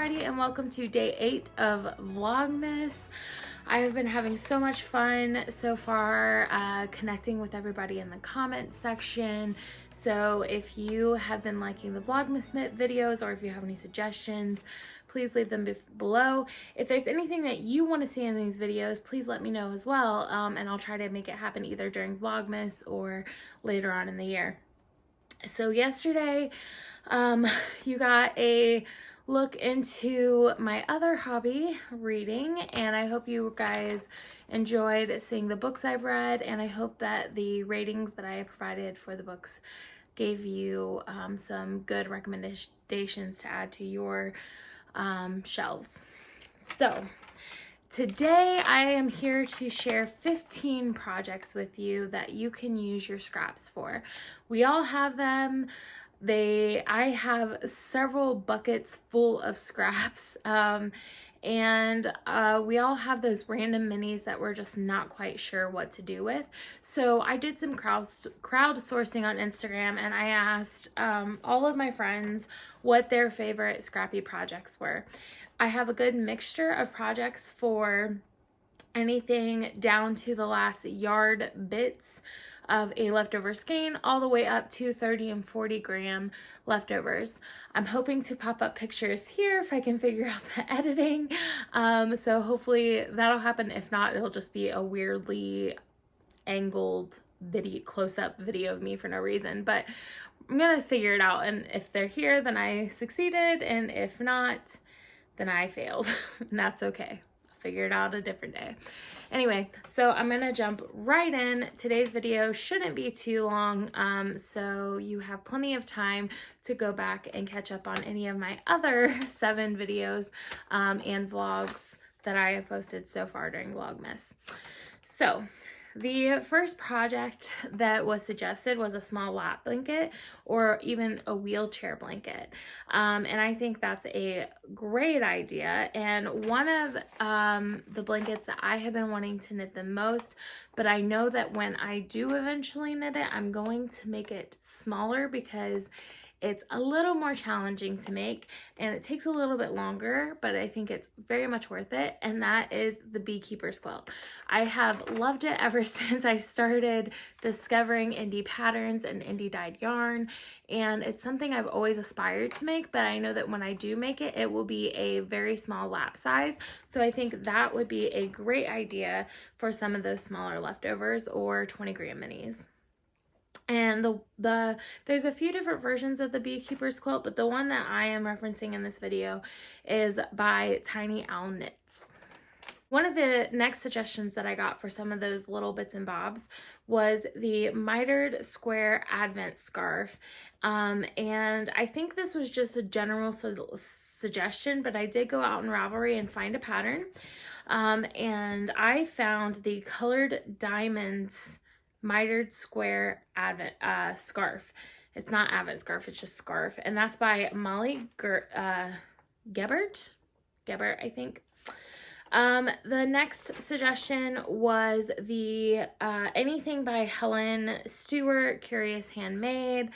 everybody, and welcome to day 8 of Vlogmas. I have been having so much fun so far connecting with everybody in the comment section. So if you have been liking the Vlogmas videos or if you have any suggestions, please leave them below. If there's anything that you want to see in these videos, please let me know as well, and I'll try to make it happen either during Vlogmas or later on in the year. So yesterday, you got a look into my other hobby, reading, and I hope you guys enjoyed seeing the books I've read, and I hope that the ratings that I provided for the books gave you some good recommendations to add to your shelves. So today I am here to share 15 projects with you that you can use your scraps for. We all have them. I have several buckets full of scraps, and we all have those random minis that we're just not quite sure what to do with. So I did some crowdsourcing on Instagram, and I asked all of my friends what their favorite scrappy projects were. I have a good mixture of projects for anything down to the last yard bits of a leftover skein all the way up to 30 and 40 gram leftovers. I'm hoping to pop up pictures here if I can figure out the editing. So hopefully that'll happen. If not, it'll just be a weirdly angled video, close-up video of me for no reason, but I'm gonna figure it out. And if they're here, then I succeeded, and if not, then I failed. And that's okay. Figure it out a different day. Anyway, so I'm gonna jump right in. Today's video shouldn't be too long, so you have plenty of time to go back and catch up on any of my other 7 videos and vlogs that I have posted so far during Vlogmas. So the first project that was suggested was a small lap blanket or even a wheelchair blanket. And I think that's a great idea. And one of the blankets that I have been wanting to knit the most, but I know that when I do eventually knit it, I'm going to make it smaller because it's a little more challenging to make and it takes a little bit longer, but I think it's very much worth it. And that is the beekeeper's quilt. I have loved it ever since I started discovering indie patterns and indie dyed yarn. And it's something I've always aspired to make, but I know that when I do make it, it will be a very small lap size. So I think that would be a great idea for some of those smaller leftovers or 20 gram minis. And there's a few different versions of the beekeeper's quilt, but the one that I am referencing in this video is by Tiny Owl Knits. One of the next suggestions that I got for some of those little bits and bobs was the Mitered square advent scarf. And I think this was just a general suggestion, but I did go out in Ravelry and find a pattern. And I found the Colored Diamonds Mitered square advent scarf. It's not advent scarf, it's just scarf, and that's by Molly Gebert, I think. The next suggestion was the Anything by Helen Stewart, Curious Handmade.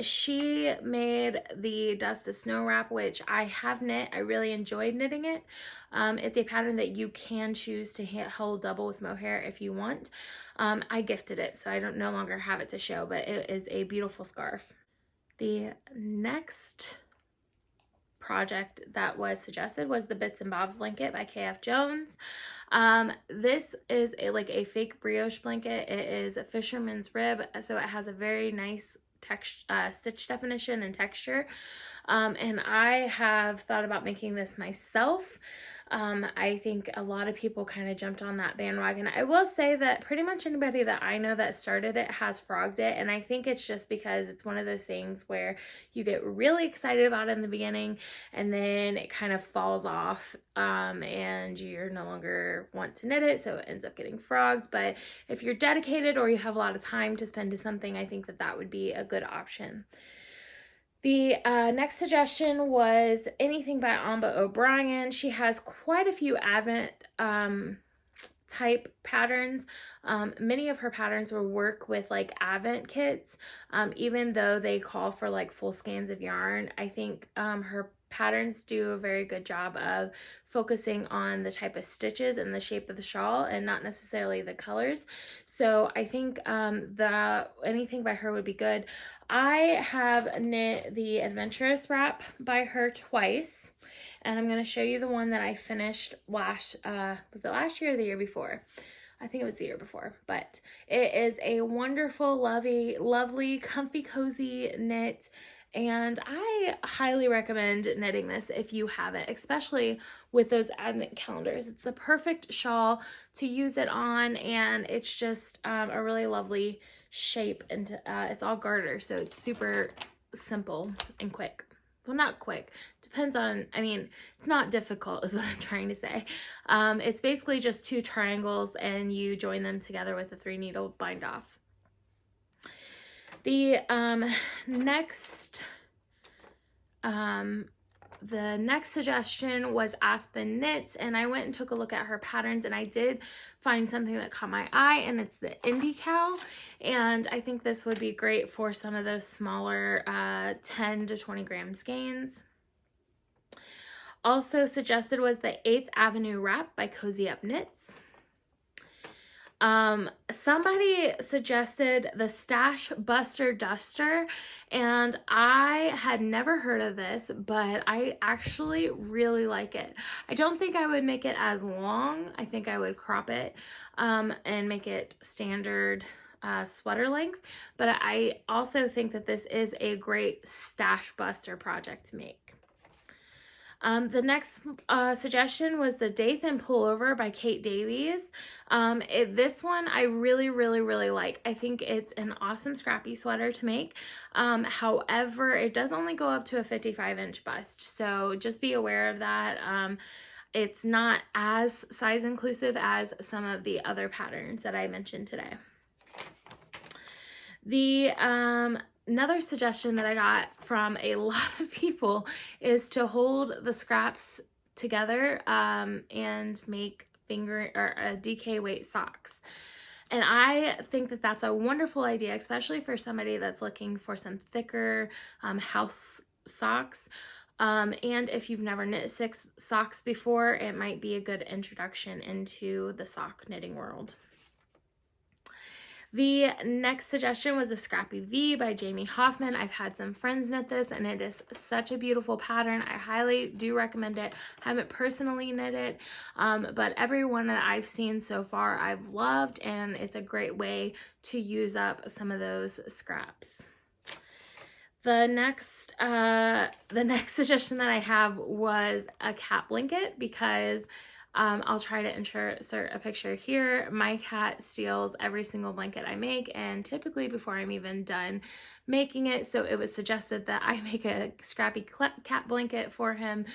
She made the Dust of Snow wrap, which I have knit. I really enjoyed knitting it. It's a pattern that you can choose to hold double with mohair if you want. I gifted it, so I don't no longer have it to show, but it is a beautiful scarf. The next project that was suggested was the Bits and Bobs blanket by KF Jones. This is like a fake brioche blanket. It is a fisherman's rib, so it has a very nice stitch definition and texture. And I have thought about making this myself. I think a lot of people kind of jumped on that bandwagon. I will say that pretty much anybody that I know that started it has frogged it, and I think it's just because it's one of those things where you get really excited about it in the beginning and then it kind of falls off, and you're no longer want to knit it, so it ends up getting frogged. But if you're dedicated or you have a lot of time to spend to something, I think that that would be a good option. The next suggestion was Anything by Amba O'Brien. She has quite a few Advent type patterns. Many of her patterns will work with like Advent kits, even though they call for like full skeins of yarn. I think her patterns do a very good job of focusing on the type of stitches and the shape of the shawl and not necessarily the colors. So I think anything by her would be good. I have knit the Adventurous Wrap by her twice, and I'm going to show you the one that I finished was it last year or the year before? I think it was the year before, but it is a wonderful, lovely, comfy, cozy knit. And I highly recommend knitting this if you haven't, especially with those advent calendars. It's the perfect shawl to use it on, and it's just a really lovely shape, and it's all garter, so it's super simple and quick. Well, not quick, depends on, I mean, it's not difficult is what I'm trying to say. It's basically just 2 triangles and you join them together with a 3-needle bind off. The next suggestion was Aspen Knits, and I went and took a look at her patterns, and I did find something that caught my eye, and it's the Indie Cow, and I think this would be great for some of those smaller 10 to 20 gram skeins. Also suggested was the 8th Avenue Wrap by Cozy Up Knits. Somebody suggested the Stash Buster Duster, and I had never heard of this, but I actually really like it. I don't think I would make it as long. I think I would crop it and make it standard sweater length, but I also think that this is a great stash buster project to make. The next suggestion was the Dathan Pullover by Kate Davies. This one I really like. I think it's an awesome scrappy sweater to make. However, it does only go up to a 55-inch bust, so just be aware of that. It's not as size inclusive as some of the other patterns that I mentioned today. Another suggestion that I got from a lot of people is to hold the scraps together and make DK weight socks. And I think that that's a wonderful idea, especially for somebody that's looking for some thicker house socks. And if you've never knit socks before, it might be a good introduction into the sock knitting world. The next suggestion was the Scrappy V by Jamie Hoffman. I've had some friends knit this, and it is such a beautiful pattern. I highly do recommend it. I haven't personally knit it, but every one that I've seen so far I've loved, and it's a great way to use up some of those scraps. The next suggestion that I have was a cat blanket, because I'll try to insert a picture here. My cat steals every single blanket I make, and typically before I'm even done making it, so it was suggested that I make a scrappy cat blanket for him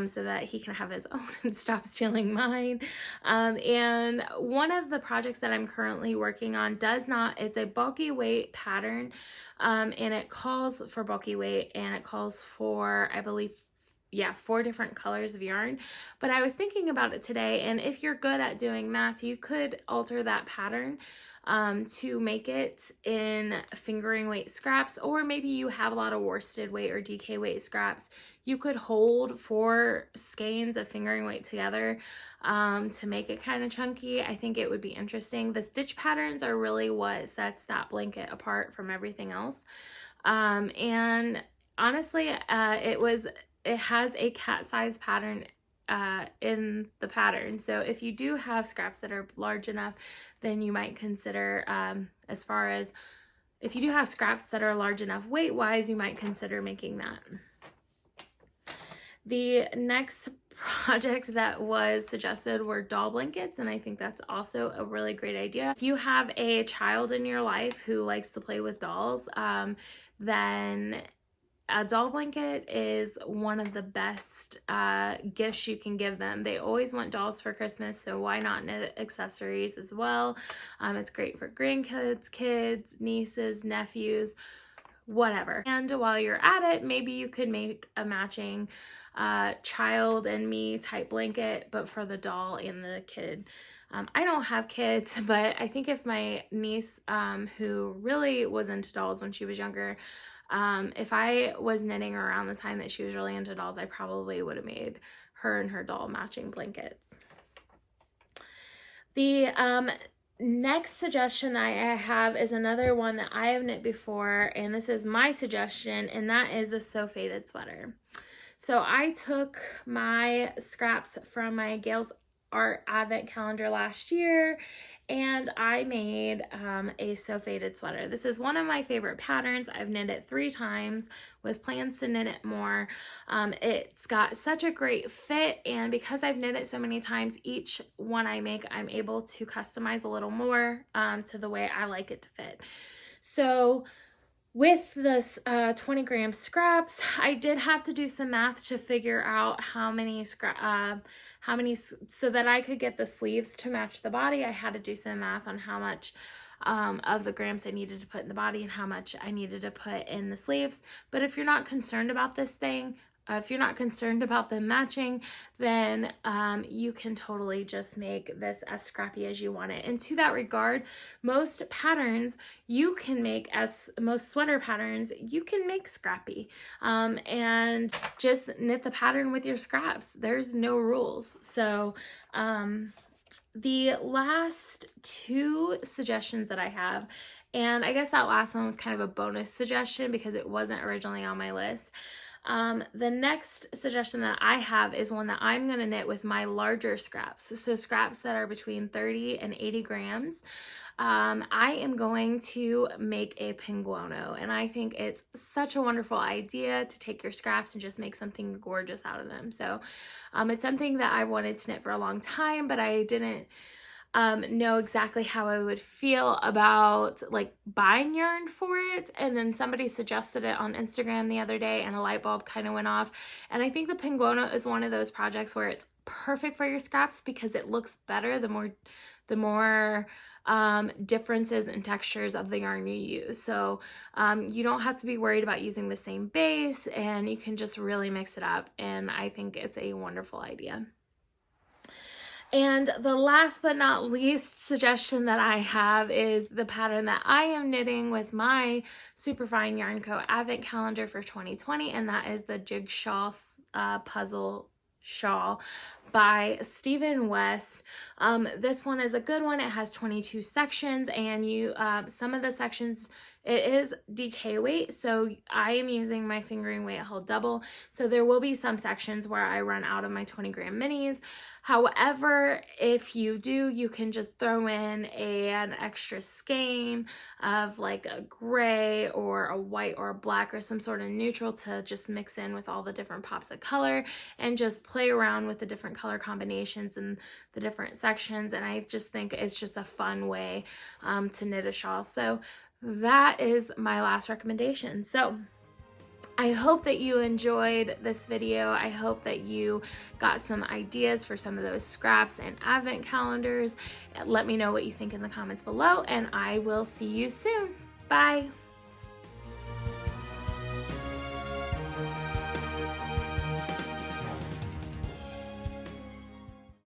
so that he can have his own and stop stealing mine. And one of the projects that I'm currently working on it's a bulky weight pattern, and it calls for bulky weight, and it calls for, I believe, 4 different colors of yarn. But I was thinking about it today, and if you're good at doing math, you could alter that pattern to make it in fingering weight scraps, or maybe you have a lot of worsted weight or DK weight scraps. You could hold 4 skeins of fingering weight together to make it kind of chunky. I think it would be interesting. The stitch patterns are really what sets that blanket apart from everything else. And honestly, it has a cat size pattern in the pattern. So if you do have scraps that are large enough, then you might consider, as far as if you do have scraps that are large enough weight wise, you might consider making that. The next project that was suggested were doll blankets, and I think that's also a really great idea. If you have a child in your life who likes to play with dolls, then a doll blanket is one of the best gifts you can give them. They always want dolls for Christmas, so why not knit accessories as well? It's great for grandkids, kids, nieces, nephews, whatever. And while you're at it, maybe you could make a matching child and me type blanket, but for the doll and the kid. I don't have kids, but I think if my niece, who really was into dolls when she was younger, if I was knitting around the time that she was really into dolls, I probably would have made her and her doll matching blankets. The next suggestion I have is another one that I have knit before, and this is my suggestion, and that is a sew faded sweater. So I took my scraps from my Gail's Art Advent calendar last year, and I made a sew faded sweater. This is one of my favorite patterns. I've knit it 3 times with plans to knit it more. It's got such a great fit, and because I've knit it so many times, each one I make, I'm able to customize a little more to the way I like it to fit. So with this 20 gram scraps, I did have to do some math to figure out how many so that I could get the sleeves to match the body. I had to do some math on how much of the grams I needed to put in the body and how much I needed to put in the sleeves. But if you're not concerned about this thing, if you're not concerned about them matching, then you can totally just make this as scrappy as you want it. And to that regard, most patterns you can make, as most sweater patterns, you can make scrappy. And just knit the pattern with your scraps. There's no rules. So the last 2 suggestions that I have, and I guess that last one was kind of a bonus suggestion because it wasn't originally on my list. The next suggestion that I have is one that I'm going to knit with my larger scraps. So scraps that are between 30 and 80 grams. I am going to make a Pinguano, and I think it's such a wonderful idea to take your scraps and just make something gorgeous out of them. So it's something that I wanted to knit for a long time, but I didn't know exactly how I would feel about like buying yarn for it. And then somebody suggested it on Instagram the other day and a light bulb kind of went off. And I think the Pinguano is one of those projects where it's perfect for your scraps because it looks better the more differences in textures of the yarn you use. So you don't have to be worried about using the same base, and you can just really mix it up. And I think it's a wonderful idea. And the last but not least suggestion that I have is the pattern that I am knitting with my Superfine Yarn Co. Advent Calendar for 2020, and that is the Jigsaw Puzzle Shawl by Stephen West. This one is a good one. It has 22 sections, and some of the sections, it is DK weight, so I am using my fingering weight held double, so there will be some sections where I run out of my 20 gram minis. However, if you do, you can just throw in an extra skein of like a gray or a white or a black or some sort of neutral to just mix in with all the different pops of color and just play around with the different color combinations and the different sections. And I just think it's just a fun way to knit a shawl. So that is my last recommendation. So I hope that you enjoyed this video. I hope that you got some ideas for some of those scraps and advent calendars. Let me know what you think in the comments below, and I will see you soon. Bye.